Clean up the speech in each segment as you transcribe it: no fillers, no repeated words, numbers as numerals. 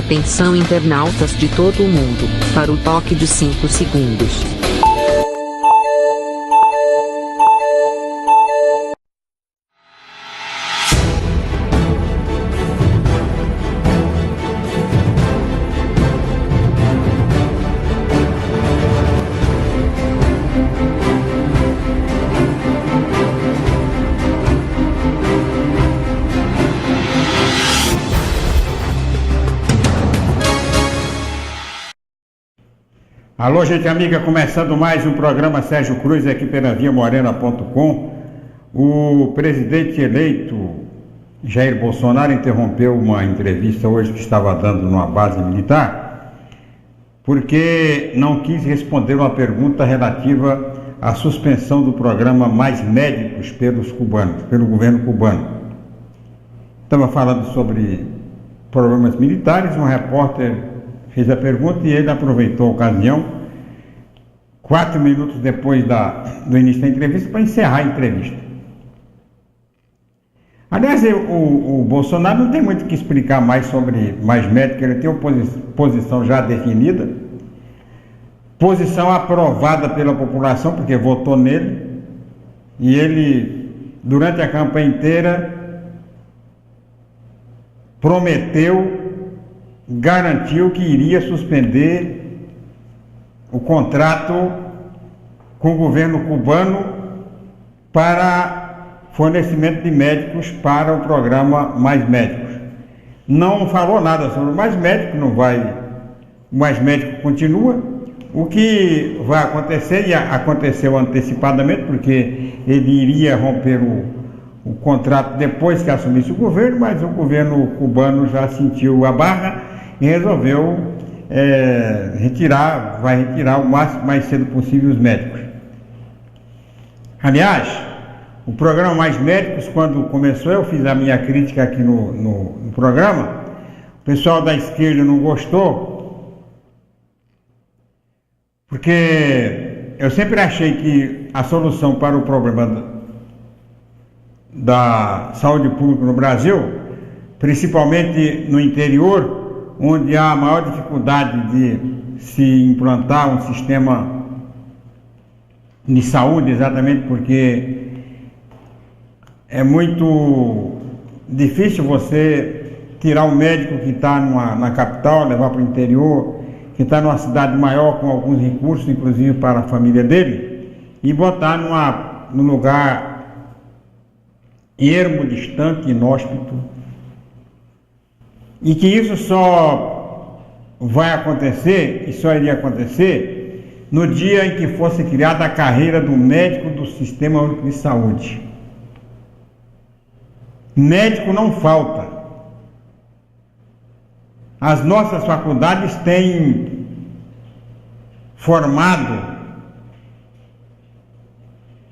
Atenção internautas de todo o mundo, para o toque de 5 segundos. Alô, gente amiga, começando mais um programa Sérgio Cruz aqui pela viamorena.com. O presidente eleito Jair Bolsonaro interrompeu uma entrevista hoje que estava dando numa base militar porque não quis responder uma pergunta relativa à suspensão do programa Mais Médicos pelo governo cubano. Estava falando sobre problemas militares, um repórter fez a pergunta e ele aproveitou a ocasião, 4 minutos depois do início da entrevista, para encerrar a entrevista. Aliás, o Bolsonaro não tem muito o que explicar mais sobre Mais Médicos, ele tem uma posição já definida, posição aprovada pela população, porque votou nele, e ele, durante a campanha inteira, prometeu, garantiu que iria suspender o contrato com o governo cubano para fornecimento de médicos para o programa Mais Médicos. Não falou nada sobre o Mais Médico, o Mais Médico continua. O que vai acontecer, e aconteceu antecipadamente, porque ele iria romper o contrato depois que assumisse o governo, mas o governo cubano já sentiu a barra e resolveu vai retirar o mais cedo possível os médicos. Aliás, o programa Mais Médicos, quando começou, eu fiz a minha crítica aqui no programa, o pessoal da esquerda não gostou, porque eu sempre achei que a solução para o problema da saúde pública no Brasil, principalmente no interior, onde há a maior dificuldade de se implantar um sistema de saúde, exatamente porque é muito difícil você tirar um médico que está na capital, levar para o interior, que está numa cidade maior com alguns recursos, inclusive para a família dele, e botar num lugar ermo, distante, inóspito. E que isso só vai acontecer, e só iria acontecer, no dia em que fosse criada a carreira do médico do Sistema Único de Saúde. Médico não falta. As nossas faculdades têm formado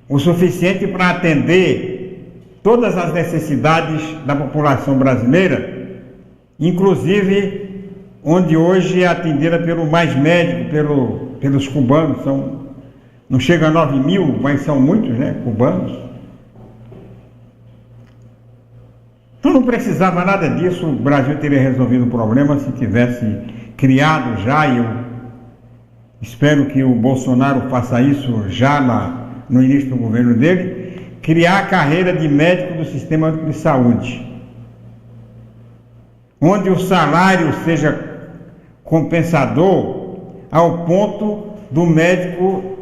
o suficiente para atender todas as necessidades da população brasileira, inclusive onde hoje é atendida pelo Mais Médico, pelos cubanos, não chega a 9 mil, mas são muitos, né, cubanos. Então não precisava nada disso, o Brasil teria resolvido o problema se tivesse criado já, e eu espero que o Bolsonaro faça isso já no início do governo dele, criar a carreira de médico do Sistema Único de Saúde, onde o salário seja compensador ao ponto do médico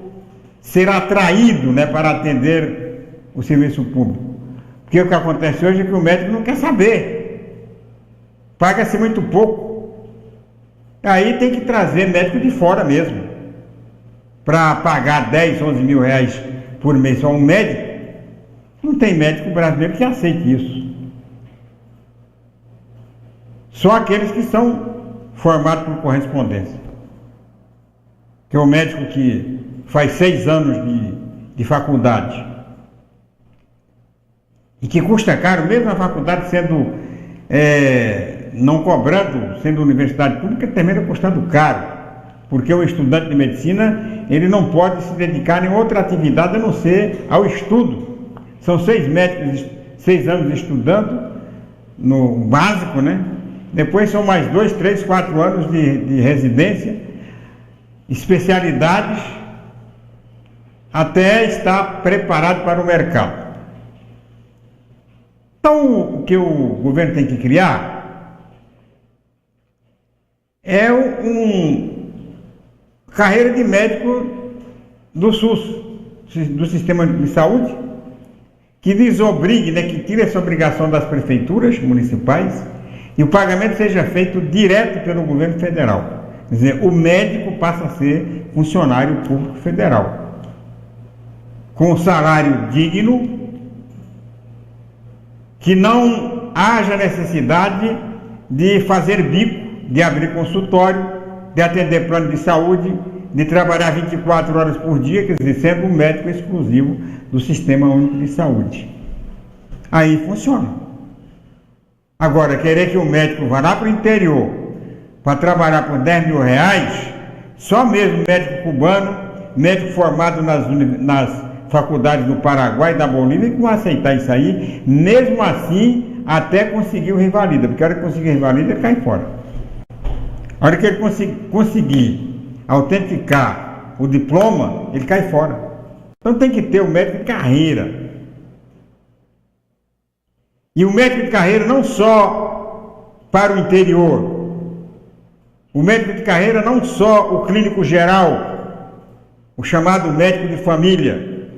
ser atraído, né, para atender o serviço público. Porque o que acontece hoje é que o médico não quer saber, paga-se muito pouco, aí tem que trazer médico de fora mesmo, para pagar 10, 11 mil reais por mês só um médico. Não tem médico brasileiro que aceite isso. Só aqueles que são formados por correspondência. Que é o médico que faz 6 anos de faculdade e que custa caro, mesmo a faculdade sendo não cobrando, sendo universidade pública, termina custando caro, porque o estudante de medicina ele não pode se dedicar a nenhuma outra atividade a não ser ao estudo. São 6 anos estudando no básico, né? depois são mais 2, 3, 4 anos de residência, especialidades, até estar preparado para o mercado. Então, o que o governo tem que criar é carreira de médico do SUS, do sistema de saúde, que desobrigue, né, que tire essa obrigação das prefeituras municipais e o pagamento seja feito direto pelo governo federal. Quer dizer, o médico passa a ser funcionário público federal, com salário digno, que não haja necessidade de fazer bico, de abrir consultório, de atender plano de saúde, de trabalhar 24 horas por dia, quer dizer, sendo um médico exclusivo do Sistema Único de Saúde. Aí funciona. Agora, querer que o médico vá lá para o interior para trabalhar por 10 mil reais, só mesmo médico cubano, médico formado nas faculdades do Paraguai e da Bolívia, que vão aceitar isso aí, mesmo assim, até conseguir o revalida, porque a hora que conseguir o revalida, ele cai fora. A hora que ele conseguir autenticar o diploma, ele cai fora. Então tem que ter o médico de carreira. E o médico de carreira não só para o interior, o médico de carreira não só o clínico geral, o chamado médico de família,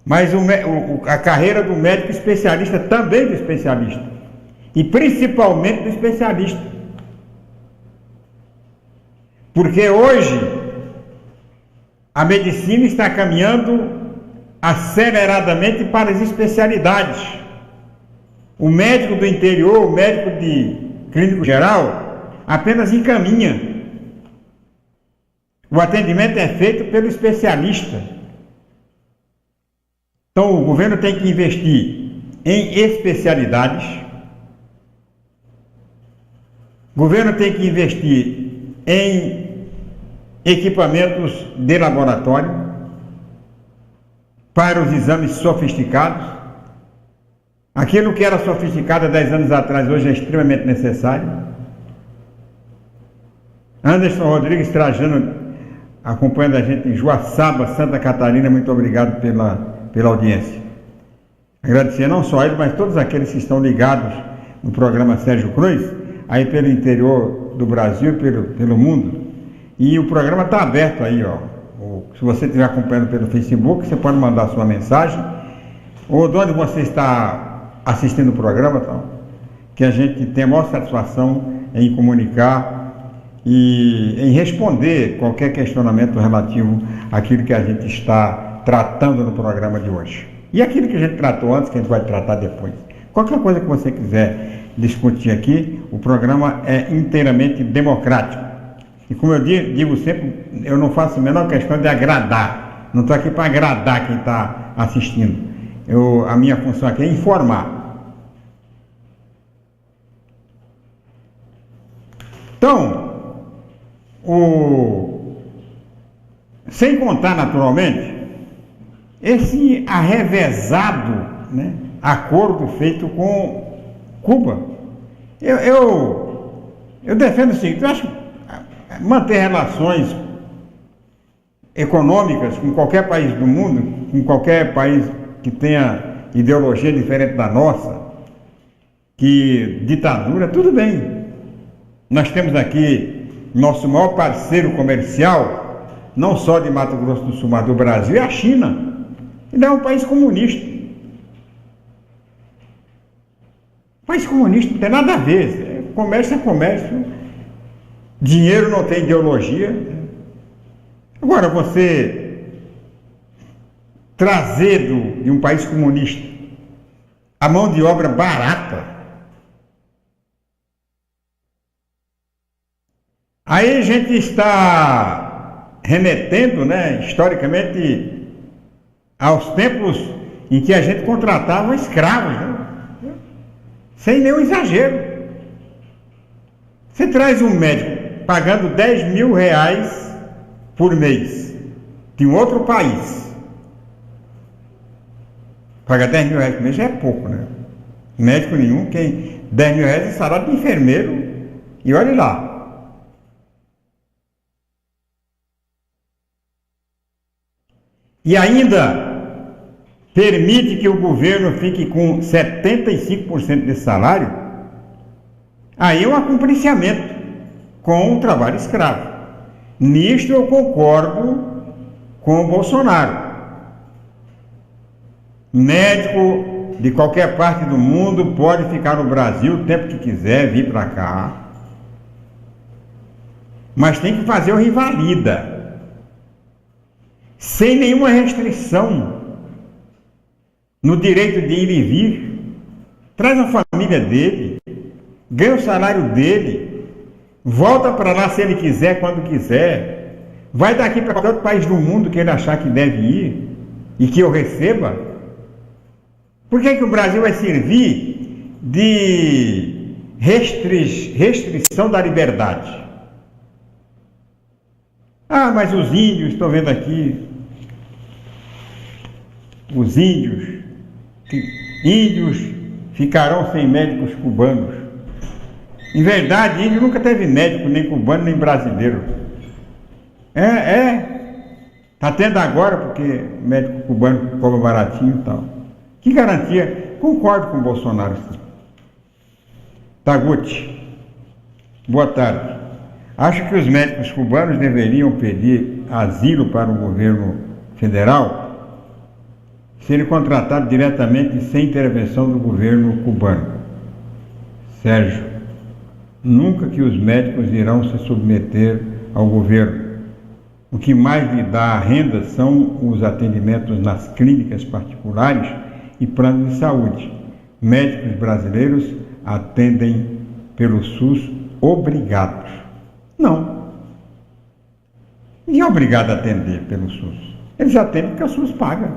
mas a carreira do médico especialista, também do especialista, e principalmente do especialista. Porque hoje a medicina está caminhando aceleradamente para as especialidades. O médico do interior, o médico de clínico geral, apenas encaminha. O atendimento é feito pelo especialista. Então o governo tem que investir em especialidades. O governo tem que investir em equipamentos de laboratório para os exames sofisticados. Aquilo que era sofisticado há 10 anos atrás, hoje é extremamente necessário. Anderson Rodrigues Trajano, acompanhando a gente em Joaçaba, Santa Catarina, muito obrigado pela audiência. Agradecer não só a ele, mas todos aqueles que estão ligados no programa Sérgio Cruz, aí pelo interior do Brasil, pelo mundo. E o programa está aberto aí, ó. Se você estiver acompanhando pelo Facebook, você pode mandar sua mensagem, ou de onde você está assistindo o programa, tá? Que a gente tem a maior satisfação em comunicar e em responder qualquer questionamento relativo àquilo que a gente está tratando no programa de hoje. E aquilo que a gente tratou antes, que a gente vai tratar depois. Qualquer coisa que você quiser discutir aqui, o programa é inteiramente democrático. E como eu digo sempre, eu não faço a menor questão de agradar. Não estou aqui para agradar quem está assistindo. A minha função aqui é informar. Então, sem contar naturalmente, esse arrevezado, né, acordo feito com Cuba. Eu defendo o seguinte: eu acho que manter relações econômicas com qualquer país do mundo, com qualquer país que tenha ideologia diferente da nossa, que ditadura, tudo bem. Nós temos aqui nosso maior parceiro comercial, não só de Mato Grosso do Sul, mas do Brasil, é a China. Ele é um país comunista. País comunista não tem nada a ver. Comércio é comércio. Dinheiro não tem ideologia. Agora, você trazer de um país comunista a mão de obra barata, aí a gente está remetendo, né, historicamente, aos tempos em que a gente contratava escravos, né? Sem nenhum exagero. Você traz um médico pagando 10 mil reais por mês de um outro país. Pagar 10 mil reais por mês já é pouco, né? Médico nenhum, quem 10 mil reais é salário de enfermeiro, e olhe lá. E ainda permite que o governo fique com 75% desse salário, aí é um acompliciamento com o trabalho escravo. Nisto eu concordo com o Bolsonaro. Médico de qualquer parte do mundo pode ficar no Brasil o tempo que quiser, vir para cá, mas tem que fazer o revalida, sem nenhuma restrição no direito de ir e vir. Traz a família dele, ganha o salário dele, volta para lá se ele quiser, quando quiser, vai daqui para qualquer outro país do mundo que ele achar que deve ir e que eu receba. Por que o Brasil vai servir de restrição da liberdade? Ah, mas os índios, estou vendo aqui, os índios ficarão sem médicos cubanos. Em verdade, índio nunca teve médico, nem cubano, nem brasileiro. Está tendo agora, porque médico cubano cobra baratinho e tal. Que garantia? Concordo com o Bolsonaro. Taguchi, boa tarde. Acho que os médicos cubanos deveriam pedir asilo para o governo federal, serem contratados diretamente sem intervenção do governo cubano. Sérgio, nunca que os médicos irão se submeter ao governo. O que mais lhe dá renda são os atendimentos nas clínicas particulares e planos de saúde. Médicos brasileiros atendem pelo SUS obrigados. Não. Ninguém é obrigado a atender pelo SUS. Eles atendem porque o SUS paga.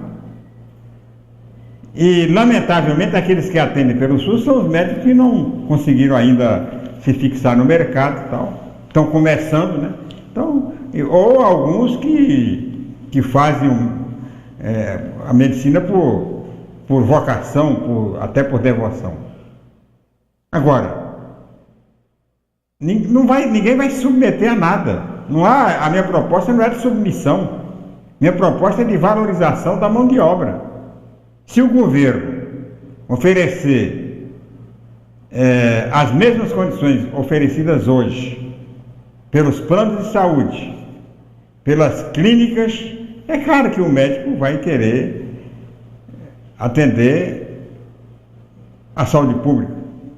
E, lamentavelmente, aqueles que atendem pelo SUS são os médicos que não conseguiram ainda se fixar no mercado e tal. Estão começando, né? Então, ou alguns que fazem a medicina por vocação, até por devoção. Agora, ninguém vai se submeter a nada. A minha proposta não é de submissão. Minha proposta é de valorização da mão de obra. Se o governo oferecer as mesmas condições oferecidas hoje pelos planos de saúde, pelas clínicas, é claro que o médico vai querer atender a saúde pública.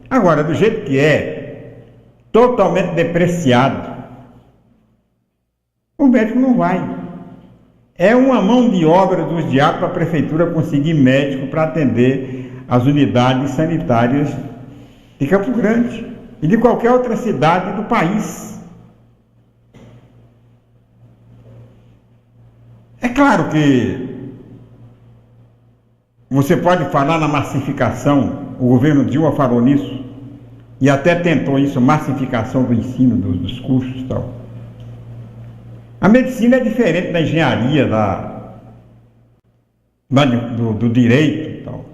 Agora, do jeito que é, totalmente depreciado, o médico não vai. É uma mão de obra dos diabos para a prefeitura conseguir médico para atender as unidades sanitárias de Campo Grande e de qualquer outra cidade do país. É claro que você pode falar na massificação, o governo Dilma falou nisso, e até tentou isso, massificação do ensino, dos cursos e tal. A medicina é diferente da engenharia, do direito e tal.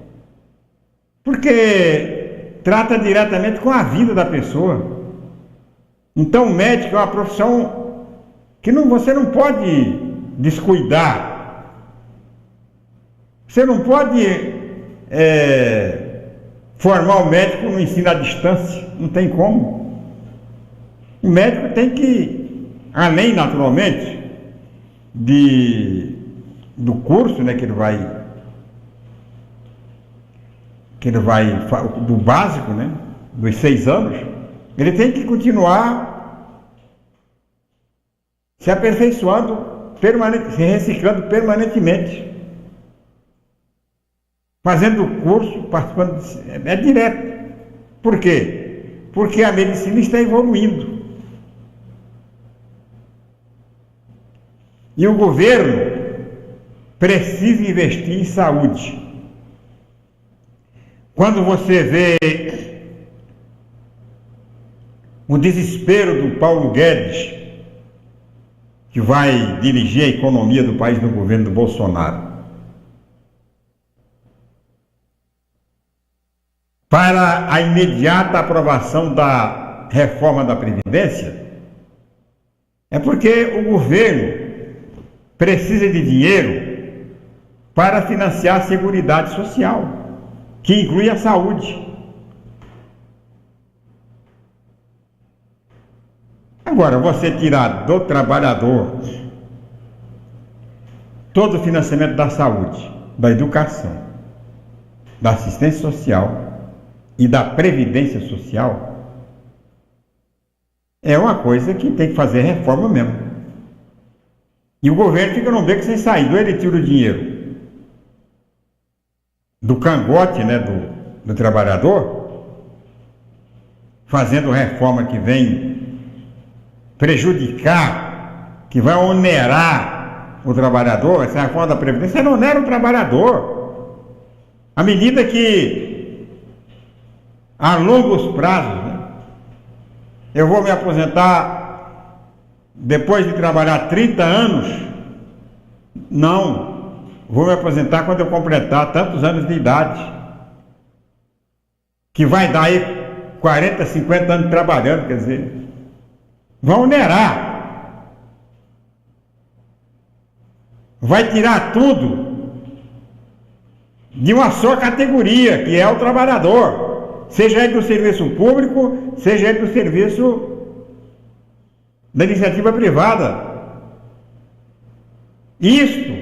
Porque trata diretamente com a vida da pessoa. Então o médico é uma profissão que você não pode descuidar. Você não pode formar o médico no ensino à distância, não tem como. O médico tem que, além naturalmente do curso, né, que ele vai do básico, né, dos 6 anos, ele tem que continuar se aperfeiçoando, se reciclando permanentemente. Fazendo o curso, participando, é direto. Por quê? Porque a medicina está evoluindo. E o governo precisa investir em saúde. Quando você vê o desespero do Paulo Guedes, que vai dirigir a economia do país no governo do Bolsonaro, para a imediata aprovação da reforma da Previdência, é porque o governo precisa de dinheiro para financiar a Seguridade Social, que inclui a saúde. Agora, você tirar do trabalhador todo o financiamento da saúde, da educação, da assistência social e da previdência social, é uma coisa que tem que fazer reforma mesmo. E o governo fica no beco sem saída. Ou ele tira o dinheiro do cangote, né, do trabalhador, fazendo reforma que vem prejudicar, que vai onerar o trabalhador. Essa reforma da Previdência não onera o trabalhador. À medida que, a longos prazos, né, eu vou me aposentar depois de trabalhar 30 anos, não, vou me aposentar quando eu completar tantos anos de idade, que vai dar aí 40, 50 anos trabalhando, quer dizer, vão onerar, vai tirar tudo de uma só categoria, que é o trabalhador, seja ele do serviço público, seja ele do serviço da iniciativa privada. Isto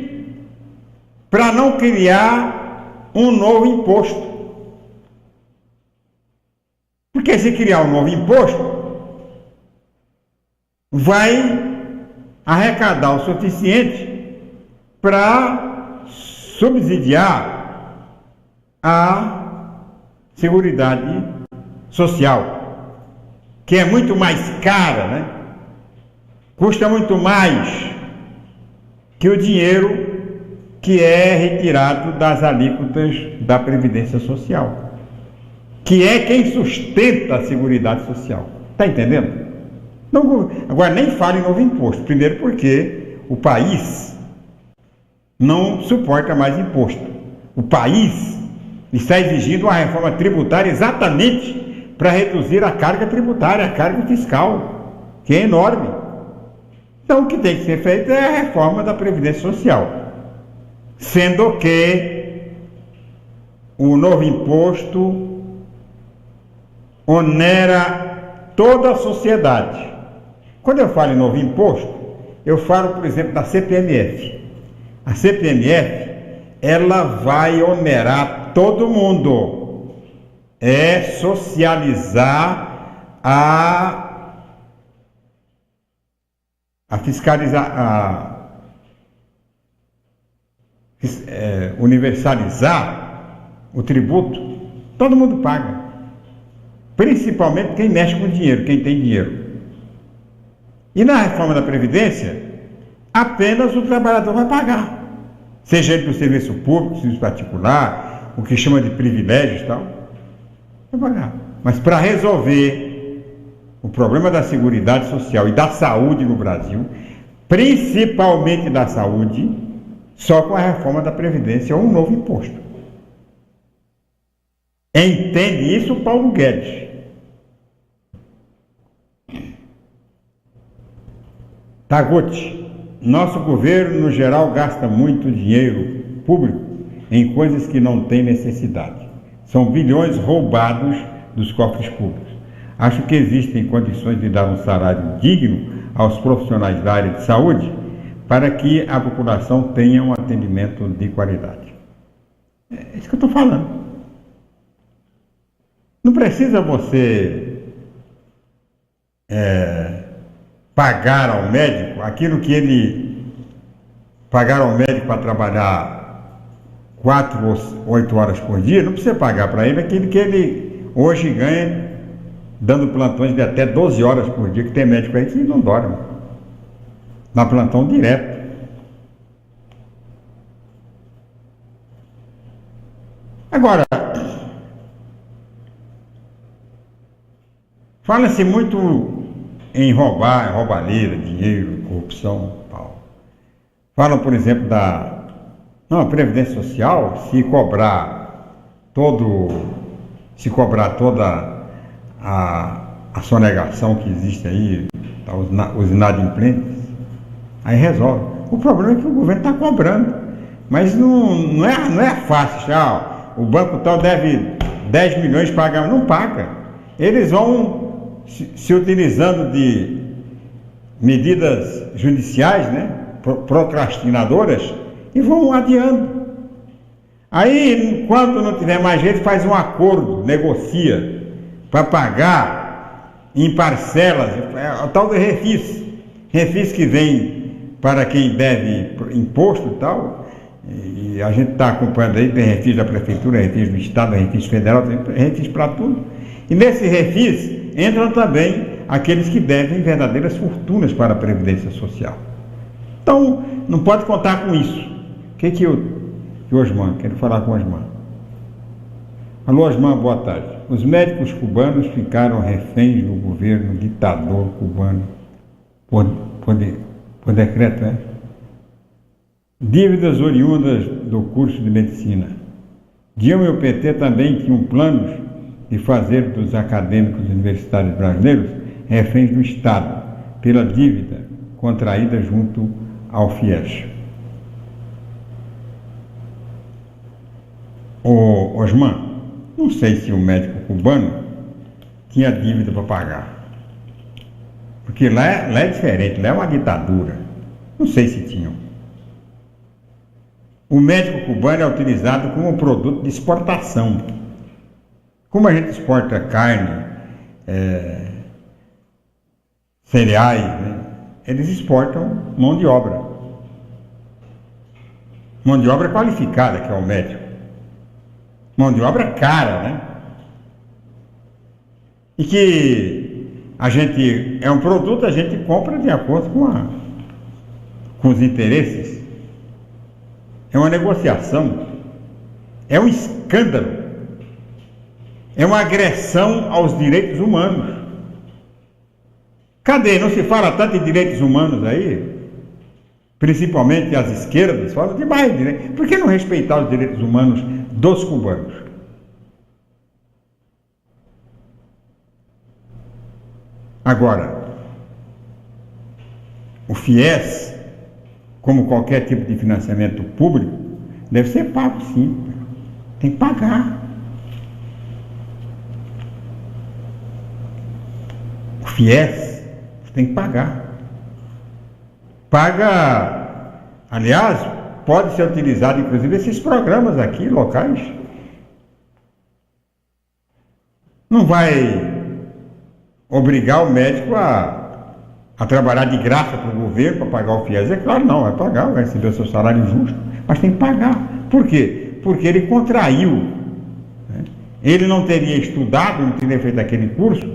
para não criar um novo imposto. Porque se criar um novo imposto, vai arrecadar o suficiente para subsidiar a Seguridade Social, que é muito mais cara, né? Custa muito mais que o dinheiro que é retirado das alíquotas da Previdência Social, que é quem sustenta a Seguridade Social. Está entendendo? Não, agora, nem fale em novo imposto. Primeiro porque o país não suporta mais imposto. O país está exigindo uma reforma tributária exatamente para reduzir a carga tributária, a carga fiscal, que é enorme. Então, o que tem que ser feito é a reforma da Previdência Social, sendo que o novo imposto onera toda a sociedade. Quando eu falo em novo imposto, eu falo, por exemplo, da CPMF. A CPMF, ela vai onerar todo mundo. É socializar universalizar o tributo. Todo mundo paga. Principalmente quem mexe com dinheiro, quem tem dinheiro. E na reforma da Previdência, apenas o trabalhador vai pagar. Seja ele do serviço público, serviço particular, o que chama de privilégios e tal, vai pagar. Mas para resolver o problema da Seguridade Social e da saúde no Brasil, principalmente da saúde, só com a reforma da Previdência ou um novo imposto. Entende isso o Paulo Guedes? Taguchi, nosso governo no geral gasta muito dinheiro público em coisas que não têm necessidade. São bilhões roubados dos cofres públicos. Acho que existem condições de dar um salário digno aos profissionais da área de saúde para que a população tenha um atendimento de qualidade. É isso que eu estou falando. Não precisa você pagar ao médico aquilo que ele pagar ao médico para trabalhar 4 ou 8 horas por dia. Não precisa pagar para ele aquilo que ele hoje ganha dando plantões de até 12 horas por dia, que tem médico aí que não dorme, dá plantão direto. Agora, fala-se muito em roubar, roubalheira, dinheiro, corrupção, tal. Falam, por exemplo, da Previdência Social, se cobrar se cobrar toda a sonegação que existe aí, os inadimplentes, aí resolve. O problema é que o governo está cobrando, mas não é fácil. O banco tal deve 10 milhões pagar, não paga. Eles vão se utilizando de medidas judiciais, né, procrastinadoras, e vão adiando. Aí, quando não tiver mais jeito, faz um acordo, negocia, para pagar em parcelas, é o tal do refis que vem para quem deve imposto e tal, e a gente está acompanhando aí, tem refis da prefeitura, refis do estado, refis federal, tem refis para tudo, e nesse refis entram também aqueles que devem verdadeiras fortunas para a Previdência Social. Então, não pode contar com isso. O que Osman, quero falar com Osman. Alô, Osman, boa tarde. Os médicos cubanos ficaram reféns do governo ditador cubano por decreto, né? Dívidas oriundas do curso de medicina. Dilma e o PT também tinham planos de fazer dos acadêmicos universitários brasileiros reféns do Estado pela dívida contraída junto ao FIES. Osman, não sei se o médico cubano tinha dívida para pagar, porque lá é diferente, lá é uma ditadura, não sei se tinham. O médico cubano é utilizado como produto de exportação. Como a gente exporta carne, cereais, né? Eles exportam mão de obra. Mão de obra qualificada, que é o médico. Mão de obra cara, né? E que a gente, é um produto, a gente compra de acordo com os interesses. É uma negociação. É um escândalo. É uma agressão aos direitos humanos. Cadê? Não se fala tanto em direitos humanos aí? Principalmente as esquerdas falam demais de direitos. Por que não respeitar os direitos humanos dos cubanos? Agora, o FIES, como qualquer tipo de financiamento público, deve ser pago sim. Tem que pagar. O FIES tem que pagar. Paga, aliás, pode ser utilizado inclusive esses programas aqui, locais. Não vai obrigar o médico a trabalhar de graça para o governo para pagar o FIES. É claro, não, vai pagar, vai receber o seu salário justo, mas tem que pagar. Por quê? Porque ele contraiu. Né? Ele não teria estudado, não teria feito aquele curso,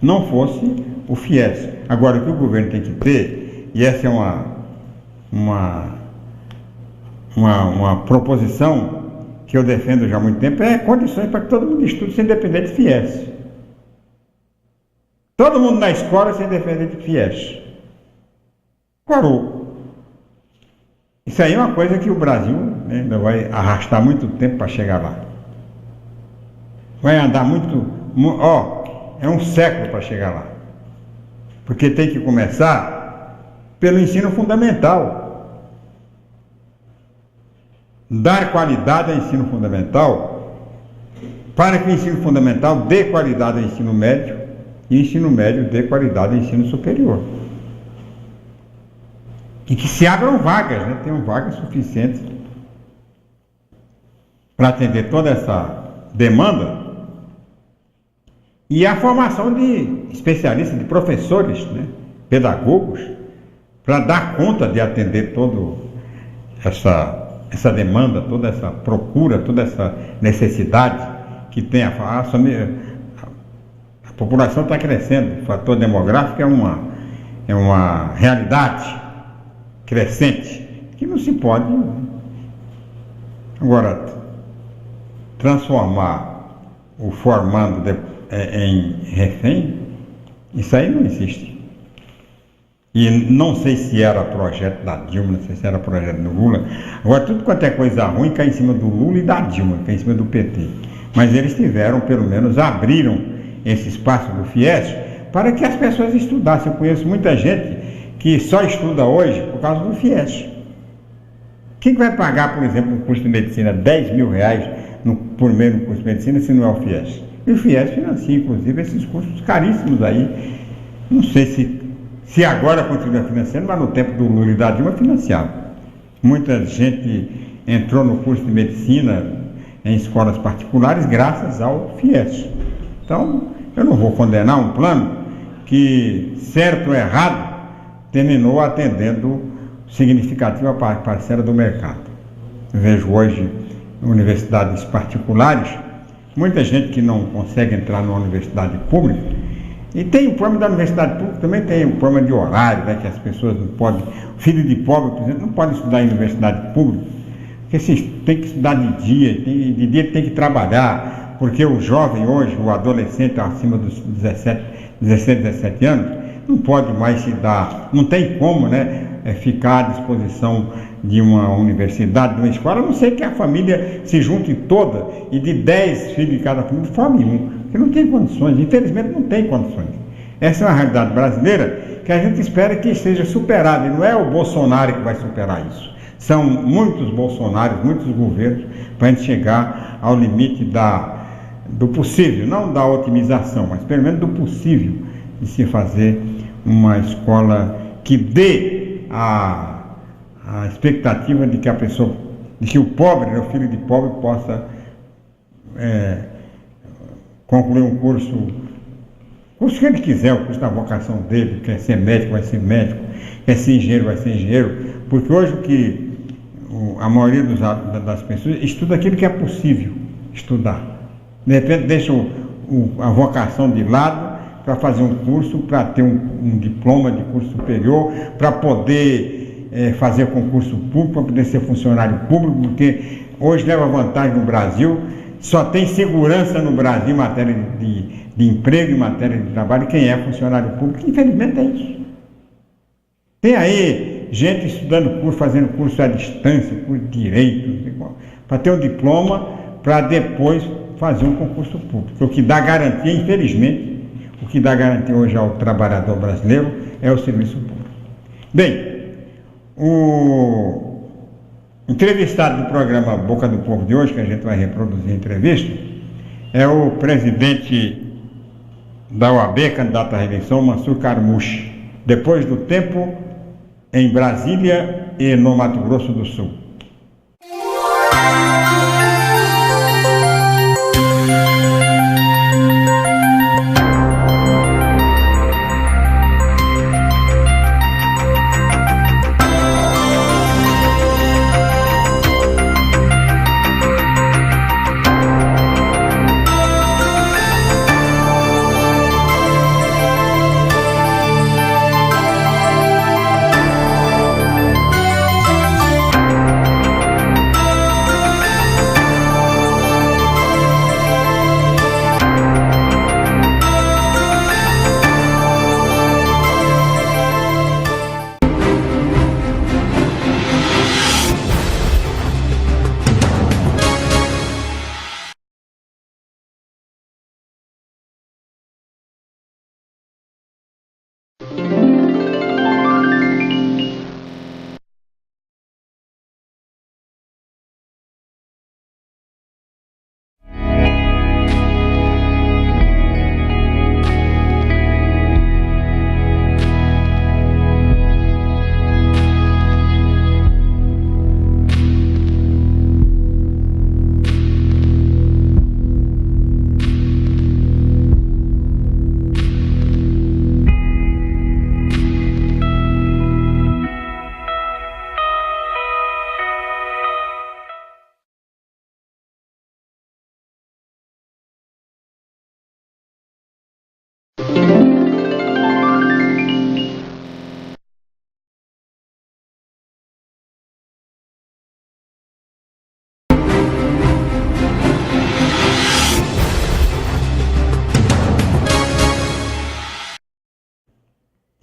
não fosse o FIES. Agora, o que o governo tem que ter, e essa é uma proposição que eu defendo já há muito tempo, é condições para que todo mundo estude sem depender de FIES. Todo mundo na escola sem depender de FIES. Parou. Isso aí é uma coisa que o Brasil, né, ainda vai arrastar muito tempo para chegar lá. Vai andar é um século para chegar lá. Porque tem que começar pelo ensino fundamental. Dar qualidade ao ensino fundamental, para que o ensino fundamental dê qualidade ao ensino médio e o ensino médio dê qualidade ao ensino superior. E que se abram vagas, né? Tenham vagas suficientes para atender toda essa demanda. E a formação de especialistas, de professores, né, pedagogos, para dar conta de atender toda essa demanda, toda essa procura, toda essa necessidade que tem a população está crescendo, o fator demográfico é uma realidade crescente, que não se pode. Agora, transformar o formando em refém, isso aí não existe. E não sei se era projeto da Dilma, não sei se era projeto do Lula. Agora, tudo quanto é coisa ruim cai em cima do Lula e da Dilma, cai em cima do PT. mas eles tiveram, pelo menos, abriram esse espaço do FIES para que as pessoas estudassem. Eu conheço muita gente que só estuda hoje por causa do FIES. Quem vai pagar, por exemplo, um curso de medicina R$10.000 por mês no curso de medicina se não é o FIES? E o FIES financia, inclusive, esses cursos caríssimos aí. Não sei se agora continua financiando, mas no tempo do Lula e da Dilma financiava. Muita gente entrou no curso de medicina em escolas particulares graças ao FIES. Então, eu não vou condenar um plano que, certo ou errado, terminou atendendo significativa parcela do mercado. Eu vejo hoje universidades particulares, muita gente que não consegue entrar numa universidade pública, e tem o problema da universidade pública, também tem o problema de horário, né, que as pessoas não podem, filho de pobre, por exemplo, não pode estudar em universidade pública, porque tem que estudar de dia tem que trabalhar, porque o jovem hoje, o adolescente acima dos 16, 17 anos, não pode mais se dar, não tem como, né, ficar à disposição de uma universidade, de uma escola, a não ser que a família se junte toda e de 10 filhos de cada família forme um, porque não tem condições, infelizmente não tem condições. Essa é uma realidade brasileira que a gente espera que seja superada, e não é o Bolsonaro que vai superar isso. São muitos Bolsonaros, muitos governos, para a gente chegar ao limite do possível, não da otimização, mas pelo menos do possível de se fazer uma escola que dê a expectativa de que a pessoa, de que o pobre, o filho de pobre, possa concluir um curso que ele quiser, o curso da vocação dele, quer ser médico, vai ser médico, quer ser engenheiro, vai ser engenheiro, porque hoje a maioria das pessoas estuda aquilo que é possível estudar. De repente deixa a vocação de lado para fazer um curso, para ter um diploma de curso superior, para poder fazer concurso público, para poder ser funcionário público, porque hoje leva vantagem no Brasil, só tem segurança no Brasil em matéria de emprego, em matéria de trabalho, quem é funcionário público, infelizmente é isso. Tem aí gente estudando curso, fazendo curso à distância, curso de direito, para ter um diploma, para depois fazer um concurso público. O que dá garantia, infelizmente, o que dá garantia hoje ao trabalhador brasileiro é o serviço público. Bem, o entrevistado do programa Boca do Povo de hoje, que a gente vai reproduzir a entrevista, é o presidente da OAB, candidato à reeleição, Mansur Carmouche, depois do tempo em Brasília e no Mato Grosso do Sul.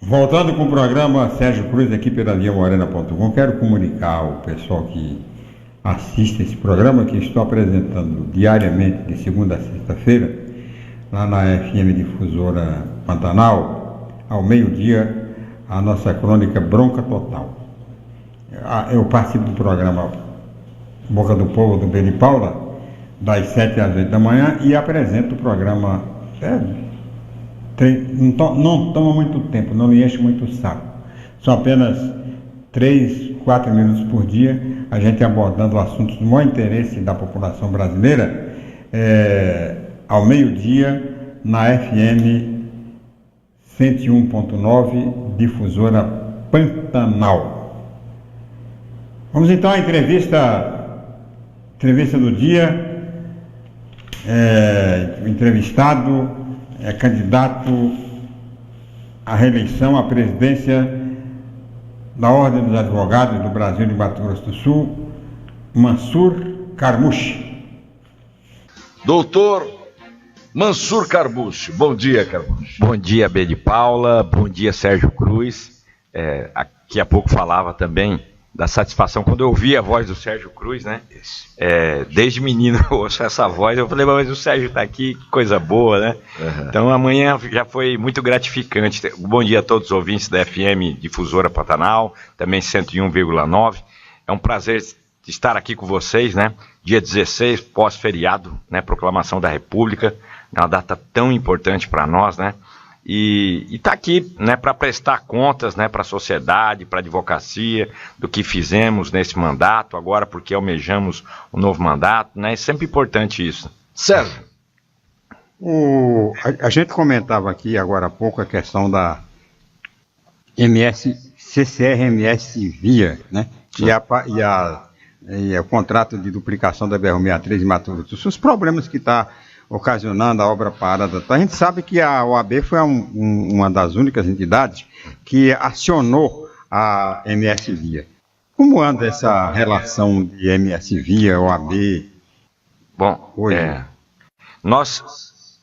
Voltando com o programa Sérgio Cruz aqui pela ViaMorena.com, quero comunicar ao pessoal que assiste esse programa que estou apresentando diariamente, de segunda a sexta-feira, lá na FM Difusora Pantanal, ao meio-dia, a nossa crônica Bronca Total. Eu participo do programa Boca do Povo, do Bedi Paula, das 7 às 8 da manhã, e apresento o programa. Não toma muito tempo, não me enche muito o saco. São apenas 3, 4 minutos por dia, a gente abordando assuntos do maior interesse da população brasileira, ao meio-dia, na FM 101.9, Difusora Pantanal. Vamos então à entrevista do dia. O entrevistado é candidato à reeleição à presidência da Ordem dos Advogados do Brasil de Mato Grosso do Sul, Mansur Carmuche. Doutor Mansur Carmuche. Bom dia, Carmuche. Bom dia, Bedi Paula. Bom dia, Sérgio Cruz. Daqui a pouco falava também da satisfação quando eu ouvi a voz do Sérgio Cruz, né? Desde menino eu ouço essa voz, eu falei, mas o Sérgio está aqui, que coisa boa, né? Uhum. Então amanhã já foi muito gratificante. Bom dia a todos os ouvintes da FM Difusora Pantanal, também 101,9. É um prazer estar aqui com vocês, né? Dia 16, pós-feriado, né? Proclamação da República, é uma data tão importante para nós, né? E está aqui, né, para prestar contas, né, para a sociedade, para a advocacia, do que fizemos nesse mandato, agora porque almejamos um novo mandato, né? É sempre importante isso. Sérgio. A gente comentava aqui agora há pouco a questão da CCR-MS Via, né? E o contrato de duplicação da BR-63 em Mato Grosso do Sul, os problemas que está ocasionando a obra parada. A gente sabe que a OAB foi uma das únicas entidades que acionou a MS Via. Como anda essa relação de MS Via, OAB? Bom,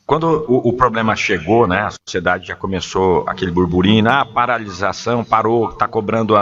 quando o problema chegou, né, a sociedade já começou aquele burburinho, paralisação, parou, está cobrando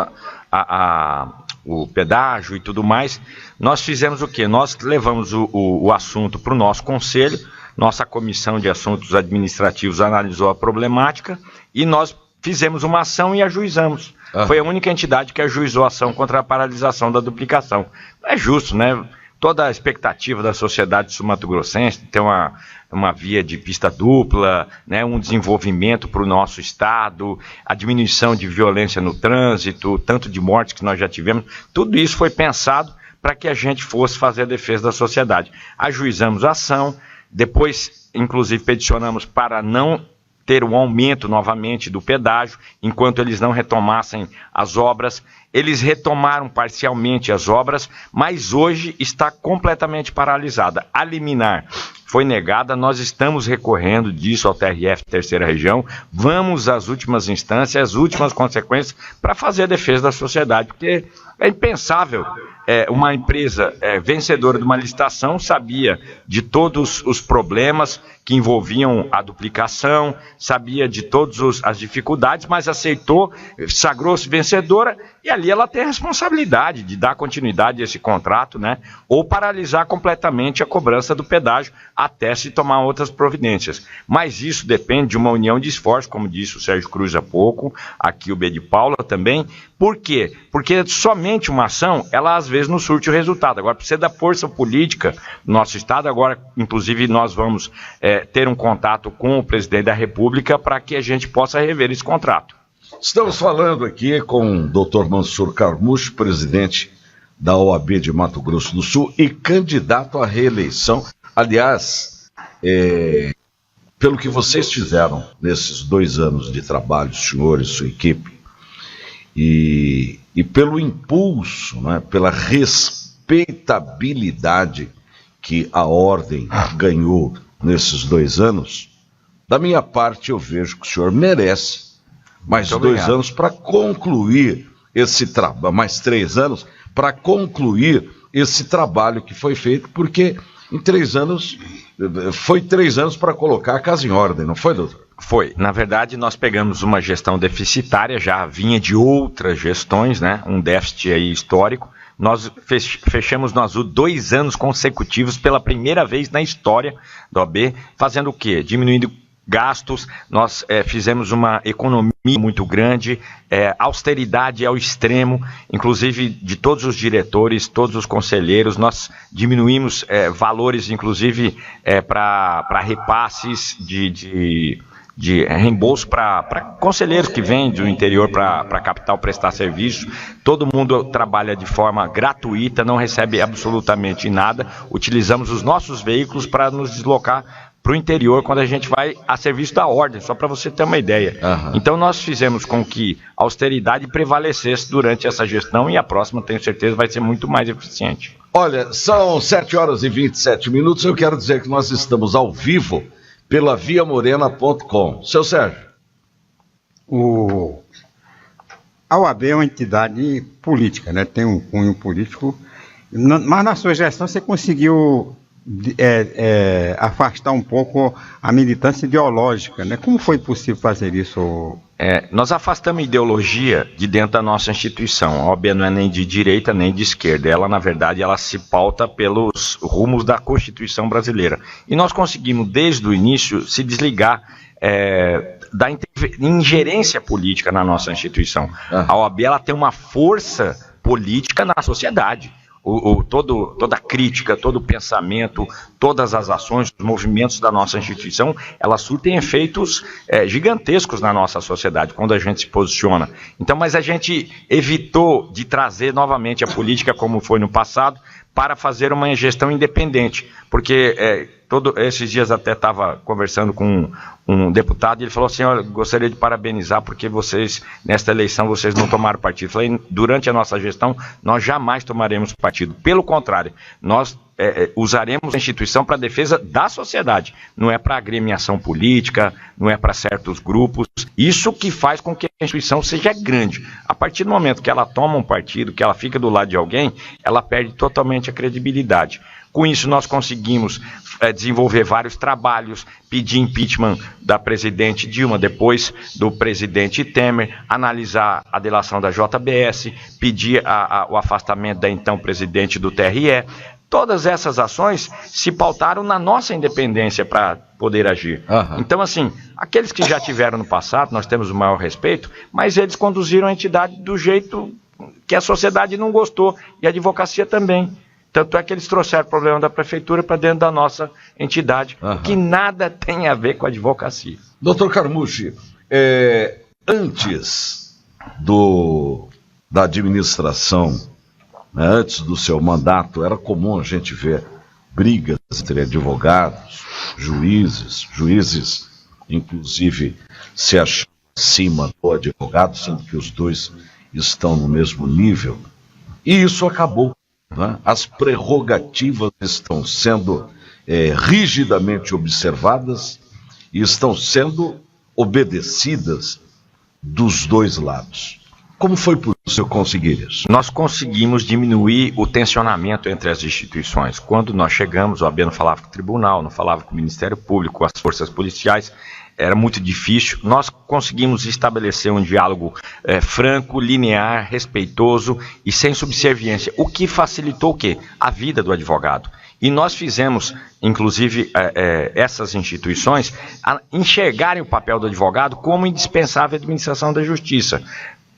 o pedágio e tudo mais. Nós fizemos o quê? Nós levamos o assunto para o nosso conselho, nossa comissão de assuntos administrativos analisou a problemática e nós fizemos uma ação e ajuizamos. Foi a única entidade que ajuizou a ação contra a paralisação da duplicação. Não é justo, né? Toda a expectativa da sociedade sul-mato-grossense de ter uma via de pista dupla, né, um desenvolvimento para o nosso estado, a diminuição de violência no trânsito, tanto de mortes que nós já tivemos, tudo isso foi pensado para que a gente fosse fazer a defesa da sociedade. Ajuizamos a ação, depois, inclusive, peticionamos para não ter um aumento novamente do pedágio, enquanto eles não retomassem as obras. Eles retomaram parcialmente as obras, mas hoje está completamente paralisada. A liminar foi negada, nós estamos recorrendo disso ao TRF Terceira Região, vamos às últimas instâncias, às últimas consequências, para fazer a defesa da sociedade, porque é impensável. Uma empresa vencedora de uma licitação sabia de todos os problemas que envolviam a duplicação, sabia de todas as dificuldades, mas aceitou, sagrou-se vencedora, e ali ela tem a responsabilidade de dar continuidade a esse contrato, né? Ou paralisar completamente a cobrança do pedágio até se tomar outras providências. Mas isso depende de uma união de esforços, como disse o Sérgio Cruz há pouco, aqui o Bedi Paula também. Por quê? Porque somente uma ação, ela às vezes não surte o resultado. Agora precisa da força política do nosso estado. Agora, inclusive, nós vamos ter um contato com o presidente da República para que a gente possa rever esse contrato. Estamos falando aqui com o Dr. Mansur Carmuche, presidente da OAB de Mato Grosso do Sul e candidato à reeleição. Aliás, pelo que vocês fizeram nesses 2 anos de trabalho, senhor e sua equipe, e pelo impulso, né, pela respeitabilidade que a ordem ganhou nesses 2 anos, da minha parte eu vejo que o senhor merece mais 2 anos para concluir esse trabalho, mais 3 anos para concluir esse trabalho que foi feito, porque em 3 anos, foi 3 anos para colocar a casa em ordem, não foi, doutor? Foi. Na verdade, nós pegamos uma gestão deficitária, já vinha de outras gestões, né? Um déficit aí histórico. nós fechamos no azul 2 anos consecutivos pela primeira vez na história da OAB, fazendo o quê? Diminuindo gastos, nós fizemos uma economia muito grande, austeridade ao extremo, inclusive de todos os diretores, todos os conselheiros, nós diminuímos valores, inclusive para repasses de reembolso para conselheiros que vêm do interior para a capital prestar serviço. Todo mundo trabalha de forma gratuita, não recebe absolutamente nada, utilizamos os nossos veículos para nos deslocar para o interior quando a gente vai a serviço da ordem, só para você ter uma ideia. Então nós fizemos com que a austeridade prevalecesse durante essa gestão e a próxima, tenho certeza, vai ser muito mais eficiente. Olha, são 7h27. Eu quero dizer que nós estamos ao vivo pela viamorena.com. Seu Sérgio. A OAB é uma entidade política, né? Tem um cunho político, mas na sua gestão você conseguiu afastar um pouco a militância ideológica, né? Como foi possível fazer isso? Nós afastamos a ideologia de dentro da nossa instituição. A OAB não é nem de direita nem de esquerda. Ela, na verdade, ela se pauta pelos rumos da Constituição brasileira. E nós conseguimos, desde o início, se desligar da ingerência política na nossa instituição. A OAB ela tem uma força política na sociedade. Toda a crítica, todo o pensamento, todas as ações, os movimentos da nossa instituição, elas surtem efeitos gigantescos na nossa sociedade, quando a gente se posiciona. Então, mas a gente evitou de trazer novamente a política como foi no passado, para fazer uma gestão independente, porque esses dias até estava conversando com um deputado e ele falou assim, gostaria de parabenizar porque vocês, nesta eleição, vocês não tomaram partido. Falei, durante a nossa gestão, nós jamais tomaremos partido. Pelo contrário, nós usaremos a instituição para a defesa da sociedade, não é para agremiação política, não é para certos grupos. Isso que faz com que a instituição seja grande. A partir do momento que ela toma um partido, que ela fica do lado de alguém, ela perde totalmente a credibilidade. Com isso, nós conseguimos desenvolver vários trabalhos, pedir impeachment da presidente Dilma, depois do presidente Temer, analisar a delação da JBS, pedir o afastamento da então presidente do TRE. Todas essas ações se pautaram na nossa independência para poder agir. Então, assim, aqueles que já tiveram no passado, nós temos o maior respeito, mas eles conduziram a entidade do jeito que a sociedade não gostou, e a advocacia também. Tanto é que eles trouxeram o problema da prefeitura para dentro da nossa entidade, que nada tem a ver com a advocacia. Doutor Carmucci, antes da administração, né, antes do seu mandato, era comum a gente ver brigas entre advogados, juízes, inclusive se acham acima do advogado, sendo que os dois estão no mesmo nível. E isso acabou. As prerrogativas estão sendo rigidamente observadas e estão sendo obedecidas dos dois lados. Como foi possível conseguir isso? Nós conseguimos diminuir o tensionamento entre as instituições. Quando nós chegamos, o OAB não falava com o tribunal, não falava com o Ministério Público, com as forças policiais, era muito difícil. Nós conseguimos estabelecer um diálogo franco, linear, respeitoso e sem subserviência, o que facilitou o quê? A vida do advogado. E nós fizemos, inclusive, essas instituições enxergarem o papel do advogado como indispensável à administração da justiça.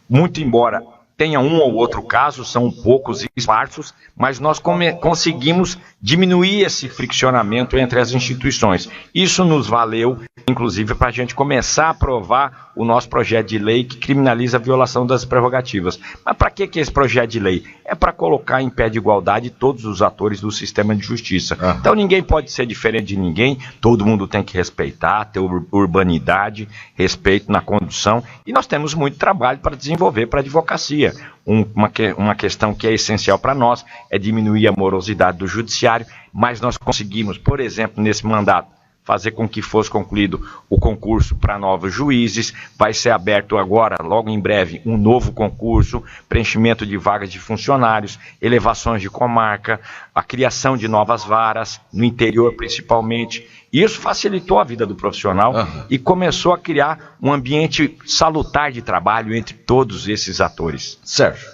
Muito embora tenha um ou outro caso, são poucos e esparsos, mas nós conseguimos diminuir esse friccionamento entre as instituições. Isso nos valeu, inclusive, para a gente começar a aprovar o nosso projeto de lei que criminaliza a violação das prerrogativas. Mas para que esse projeto de lei? É para colocar em pé de igualdade todos os atores do sistema de justiça. Então ninguém pode ser diferente de ninguém, todo mundo tem que respeitar, ter urbanidade, respeito na condução, e nós temos muito trabalho para desenvolver para a advocacia. Uma questão que é essencial para nós é diminuir a morosidade do judiciário, mas nós conseguimos, por exemplo, nesse mandato, fazer com que fosse concluído o concurso para novos juízes. Vai ser aberto agora, logo em breve, um novo concurso, preenchimento de vagas de funcionários, elevações de comarca, a criação de novas varas, no interior principalmente. Isso facilitou a vida do profissional e começou a criar um ambiente salutar de trabalho entre todos esses atores. Sérgio.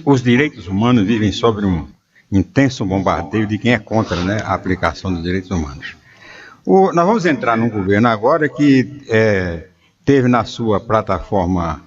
Os direitos humanos vivem sob um intenso bombardeio de quem é contra, né, a aplicação dos direitos humanos. Nós vamos entrar num governo agora que teve na sua plataforma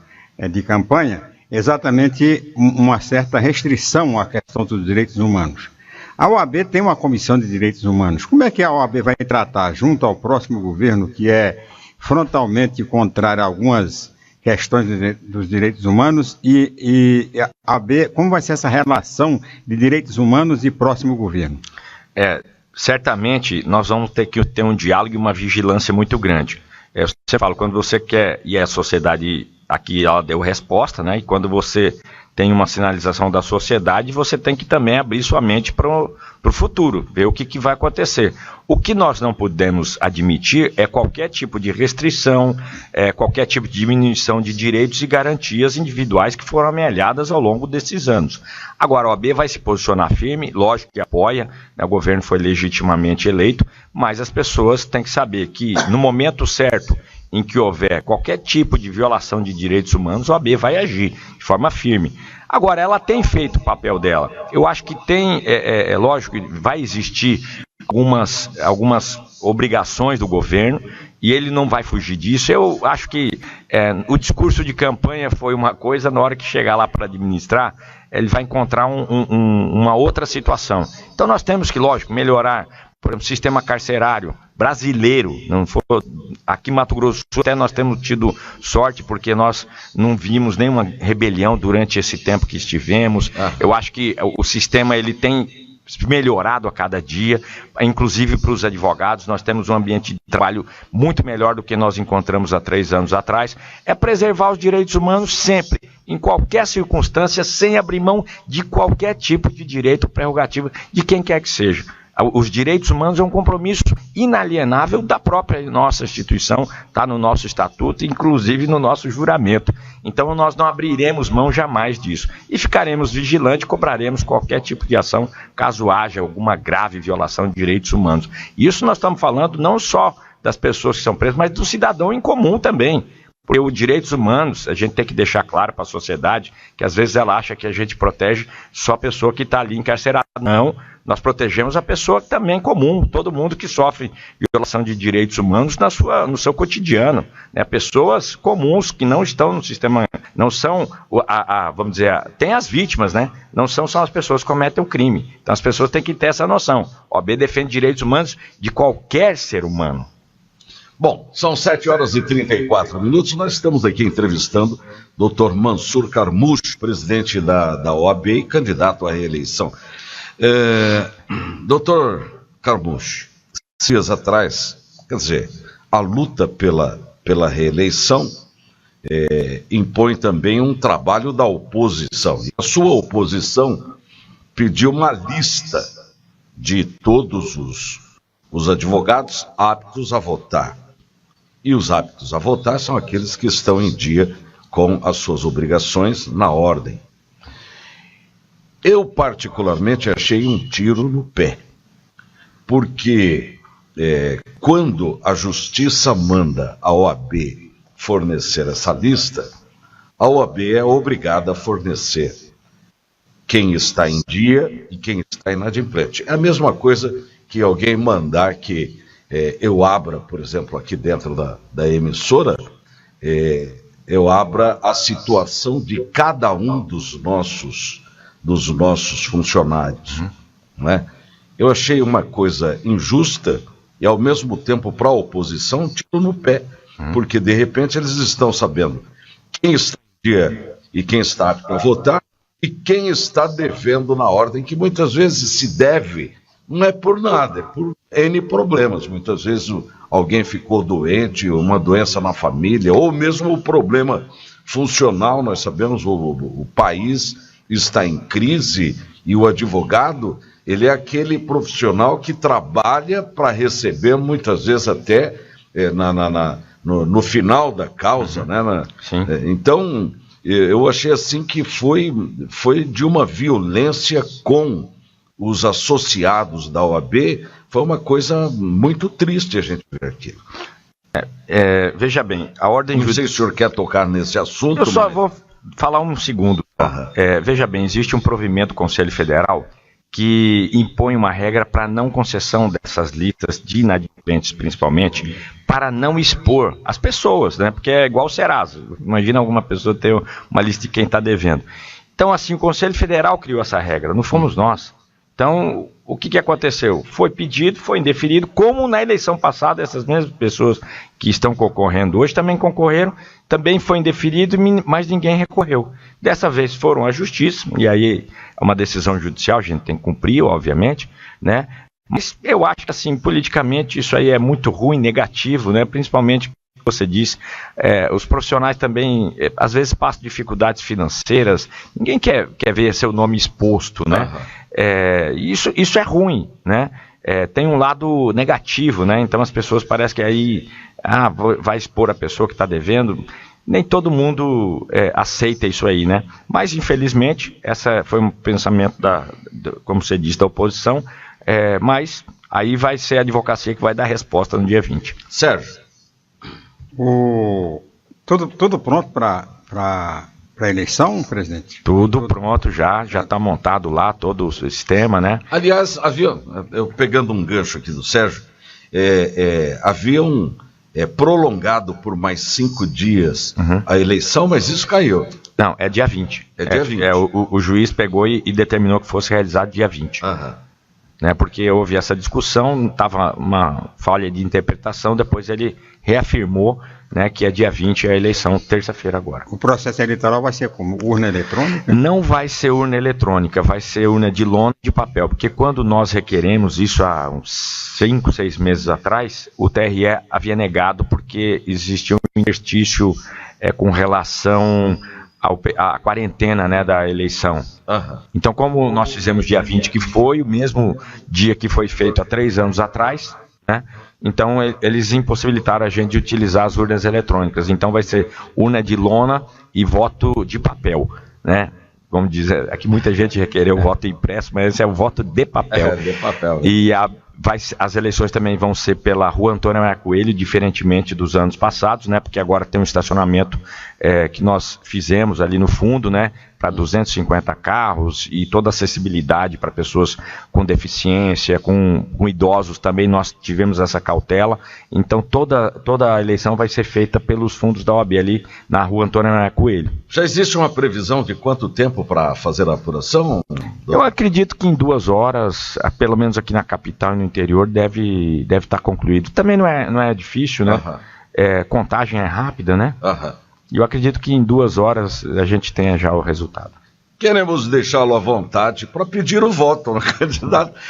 de campanha exatamente uma certa restrição à questão dos direitos humanos. A OAB tem uma comissão de direitos humanos. Como é que a OAB vai tratar junto ao próximo governo, que é frontalmente contrário a algumas questões dos direitos humanos, e a OAB, como vai ser essa relação de direitos humanos e próximo governo? Certamente nós vamos ter que ter um diálogo e uma vigilância muito grande. Você fala, quando você quer, e a sociedade aqui ela deu resposta, né? E quando você tem uma sinalização da sociedade, você tem que também abrir sua mente para o futuro, ver o que vai acontecer. O que nós não podemos admitir é qualquer tipo de restrição, qualquer tipo de diminuição de direitos e garantias individuais que foram amealhadas ao longo desses anos. Agora, a OAB vai se posicionar firme, lógico que apoia, né, o governo foi legitimamente eleito, mas as pessoas têm que saber que no momento certo em que houver qualquer tipo de violação de direitos humanos, a OAB vai agir de forma firme. Agora, ela tem feito o papel dela. Eu acho que tem, lógico, que vai existir algumas obrigações do governo, e ele não vai fugir disso. Eu acho que o discurso de campanha foi uma coisa, na hora que chegar lá para administrar, ele vai encontrar uma outra situação. Então nós temos que, lógico, melhorar, por exemplo, o sistema carcerário brasileiro. Aqui em Mato Grosso do Sul até nós temos tido sorte, porque nós não vimos nenhuma rebelião durante esse tempo que estivemos. Eu acho que o sistema ele tem melhorado a cada dia, inclusive para os advogados. Nós temos um ambiente de trabalho muito melhor do que nós encontramos há 3 anos atrás. É preservar os direitos humanos sempre, em qualquer circunstância, sem abrir mão de qualquer tipo de direito ou prerrogativa de quem quer que seja. Os direitos humanos é um compromisso inalienável da própria nossa instituição, está no nosso estatuto, inclusive no nosso juramento. Então nós não abriremos mão jamais disso. E ficaremos vigilantes, cobraremos qualquer tipo de ação, caso haja alguma grave violação de direitos humanos. Isso nós estamos falando não só das pessoas que são presas, mas do cidadão em comum também. Porque os direitos humanos, a gente tem que deixar claro para a sociedade que às vezes ela acha que a gente protege só a pessoa que está ali encarcerada. Não, nós protegemos a pessoa que também é comum, todo mundo que sofre violação de direitos humanos no seu cotidiano, né? Pessoas comuns que não estão no sistema, não são, vamos dizer, tem as vítimas, né? Não são só as pessoas que cometem o crime. Então as pessoas têm que ter essa noção. A OAB defende direitos humanos de qualquer ser humano. Bom, são 7h34. Nós estamos aqui entrevistando o Dr. Mansur Carmouche, presidente da OAB e candidato à reeleição. Dr. Carmouche, dias atrás, quer dizer, a luta pela reeleição impõe também um trabalho da oposição. E a sua oposição pediu uma lista de todos os advogados aptos a votar. E os aptos a votar são aqueles que estão em dia com as suas obrigações na ordem. Eu, particularmente, achei um tiro no pé, porque quando a Justiça manda a OAB fornecer essa lista, a OAB é obrigada a fornecer quem está em dia e quem está inadimplente. É a mesma coisa que alguém mandar que eu abra, por exemplo, aqui dentro da emissora, eu abra a situação de cada um dos nossos funcionários, né? Eu achei uma coisa injusta e, ao mesmo tempo, para a oposição, um tiro no pé, porque, de repente, eles estão sabendo quem está em dia e quem está apto a votar e quem está devendo na ordem, que muitas vezes se deve, não é por nada, é por N problemas. Muitas vezes alguém ficou doente, uma doença na família, ou mesmo o problema funcional. Nós sabemos o país está em crise e o advogado, ele é aquele profissional que trabalha para receber, muitas vezes até no final da causa, né? Então, eu achei assim que foi de uma violência com os associados da OAB. Foi uma coisa muito triste a gente ver aquilo. Veja bem, a ordem... Não sei se o senhor quer tocar nesse assunto. Eu só vou falar um segundo. Veja bem, existe um provimento do Conselho Federal que impõe uma regra para não concessão dessas listas de inadimplentes, principalmente, para não expor as pessoas, né? Porque é igual o Serasa. Imagina alguma pessoa ter uma lista de quem está devendo. Então, assim, o Conselho Federal criou essa regra, não fomos nós. Então, o que aconteceu? Foi pedido, foi indeferido, como na eleição passada, essas mesmas pessoas que estão concorrendo hoje também concorreram, também foi indeferido, mas ninguém recorreu. Dessa vez foram à justiça, e aí é uma decisão judicial, a gente tem que cumprir, obviamente, né? Mas eu acho que, assim, politicamente isso aí é muito ruim, negativo, né? Principalmente, você disse, os profissionais também, às vezes, passam dificuldades financeiras, ninguém quer ver seu nome exposto, né? Isso é ruim, né? Tem um lado negativo, né? Então as pessoas parecem que aí vai expor a pessoa que está devendo. Nem todo mundo aceita isso aí, né? Mas, infelizmente, essa foi um pensamento, como você disse, da oposição, mas aí vai ser a advocacia que vai dar resposta no dia 20. Sérgio. Tudo pronto para a eleição, presidente? Tudo pronto já está montado lá todo o sistema, né? Aliás, eu pegando um gancho aqui do Sérgio, haviam prolongado por mais 5 dias a eleição, mas isso caiu. Não, é dia 20. É dia 20. O juiz pegou e determinou que fosse realizado dia 20. Né, porque houve essa discussão, estava uma falha de interpretação, depois ele reafirmou, né, que é dia 20 a eleição, terça-feira agora. O processo eleitoral vai ser como? Urna eletrônica? Não vai ser urna eletrônica, vai ser urna de lona e de papel, porque quando nós requeremos isso há uns 5, 6 meses atrás, o TRE havia negado porque existia um interstício com relação à quarentena, né, da eleição. Então, como nós fizemos dia 20, que foi o mesmo dia que foi feito há 3 anos atrás, né, então eles impossibilitaram a gente de utilizar as urnas eletrônicas. Então vai ser urna de lona e voto de papel, né? Vamos dizer, aqui muita gente requereu o voto impresso, mas esse é o voto de papel. De papel. E as eleições também vão ser pela Rua Antônio Maria Coelho, diferentemente dos anos passados, né? Porque agora tem um estacionamento que nós fizemos ali no fundo, né? Para 250 carros e toda acessibilidade para pessoas com deficiência, com idosos também, nós tivemos essa cautela. Então toda a eleição vai ser feita pelos fundos da OAB ali na Rua Antônio Maria Coelho. Já existe uma previsão de quanto tempo para fazer a apuração? Eu acredito que em 2 horas, pelo menos aqui na capital e no interior, deve estar concluído. Também não é difícil, né? Contagem é rápida, né? E eu acredito que em 2 horas a gente tenha já o resultado. Queremos deixá-lo à vontade para pedir o voto.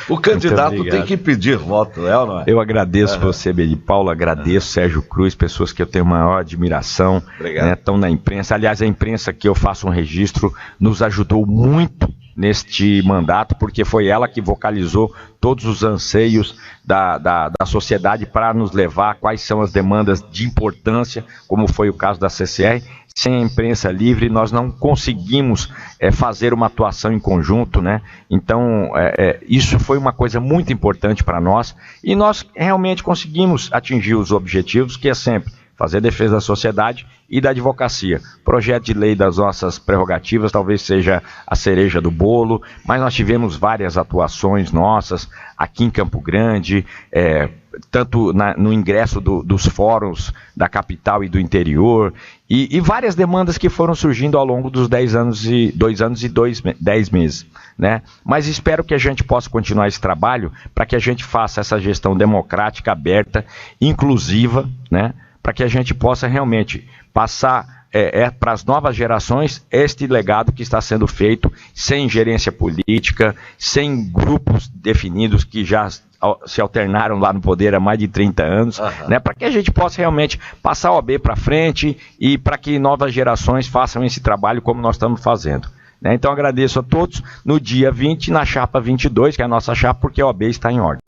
O candidato tem que pedir voto, não é? Eu agradeço você, Beli Paulo, agradeço Sérgio Cruz, pessoas que eu tenho maior admiração, né, estão na imprensa. Aliás, a imprensa que eu faço um registro nos ajudou muito neste mandato, porque foi ela que vocalizou todos os anseios da sociedade para nos levar quais são as demandas de importância, como foi o caso da CCR. Sem a imprensa livre, nós não conseguimos fazer uma atuação em conjunto, né? Então, isso foi uma coisa muito importante para nós, e nós realmente conseguimos atingir os objetivos, que é sempre fazer a defesa da sociedade e da advocacia. Projeto de lei das nossas prerrogativas talvez seja a cereja do bolo, mas nós tivemos várias atuações nossas aqui em Campo Grande, tanto no ingresso dos fóruns da capital e do interior, e várias demandas que foram surgindo ao longo dos 2 anos e 10 meses, né? Mas espero que a gente possa continuar esse trabalho para que a gente faça essa gestão democrática, aberta, inclusiva, né? Para que a gente possa realmente passar para as novas gerações este legado que está sendo feito sem ingerência política, sem grupos definidos que já se alternaram lá no poder há mais de 30 anos, né, para que a gente possa realmente passar a OAB para frente e para que novas gerações façam esse trabalho como nós estamos fazendo. Né? Então agradeço a todos no dia 20, na chapa 22, que é a nossa chapa, porque a OAB está em ordem.